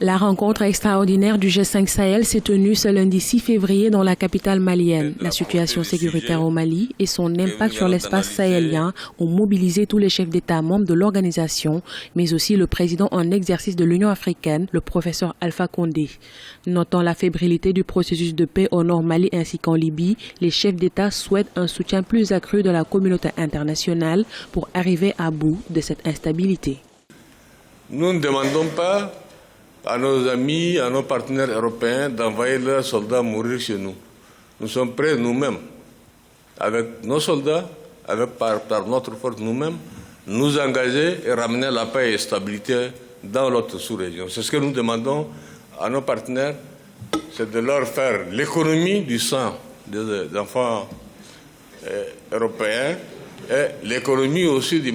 La rencontre extraordinaire du G5 Sahel s'est tenue ce lundi 6 février dans la capitale malienne. La situation sécuritaire au Mali et son impact sur l'espace sahélien ont mobilisé tous les chefs d'État membres de l'organisation, mais aussi le président en exercice de l'Union africaine, le professeur Alpha Condé. Notant la fébrilité du processus de paix au nord Mali ainsi qu'en Libye, les chefs d'État souhaitent un soutien plus accru de la communauté internationale pour arriver à bout de cette instabilité. Nous ne demandons pas à nos amis, à nos partenaires européens d'envoyer leurs soldats mourir chez nous. Nous sommes prêts nous-mêmes, avec nos soldats, par notre force nous-mêmes, nous engager et ramener la paix et la stabilité dans notre sous-région. C'est ce que nous demandons à nos partenaires, c'est de leur faire l'économie du sang des enfants européens et l'économie aussi des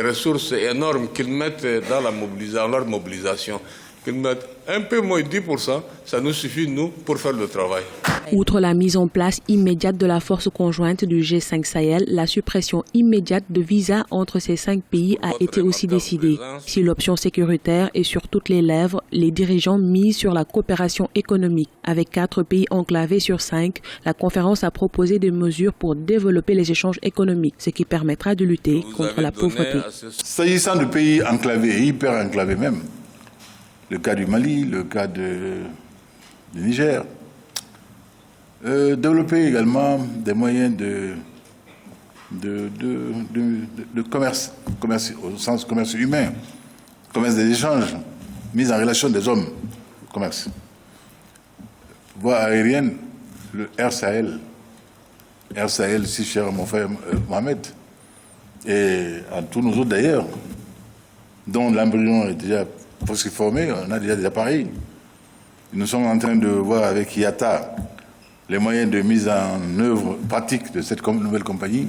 ressources énormes qu'ils mettent dans leur mobilisation. Qu'ils mettent un peu moins de 10%, ça nous suffit, nous, pour faire le travail. Outre la mise en place immédiate de la force conjointe du G5 Sahel, la suppression immédiate de visas entre ces 5 pays a été aussi décidée. Si l'option sécuritaire est sur toutes les lèvres, les dirigeants misent sur la coopération économique. Avec 4 pays enclavés sur 5, la conférence a proposé des mesures pour développer les échanges économiques, ce qui permettra de lutter contre la pauvreté. S'agissant de pays enclavés, hyper enclavés même, le cas du Mali, le cas du Niger, développer également des moyens de commerce au sens commerce humain, commerce des échanges, mise en relation des hommes, commerce. Voie aérienne, le Air Sahel, si cher à mon frère Mohamed, et à tous nos autres d'ailleurs, dont l'embryon est déjà presque formé, on a déjà des appareils. Nous sommes en train de voir avec IATA les moyens de mise en œuvre pratique de cette nouvelle compagnie,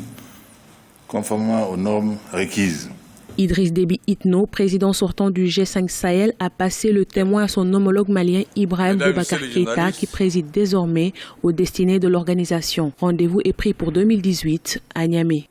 conformément aux normes requises. Idriss Déby Itno, président sortant du G5 Sahel, a passé le témoin à son homologue malien Ibrahim Boubacar Keïta, qui préside désormais aux destinées de l'organisation. Rendez-vous est pris pour 2018 à Niamey.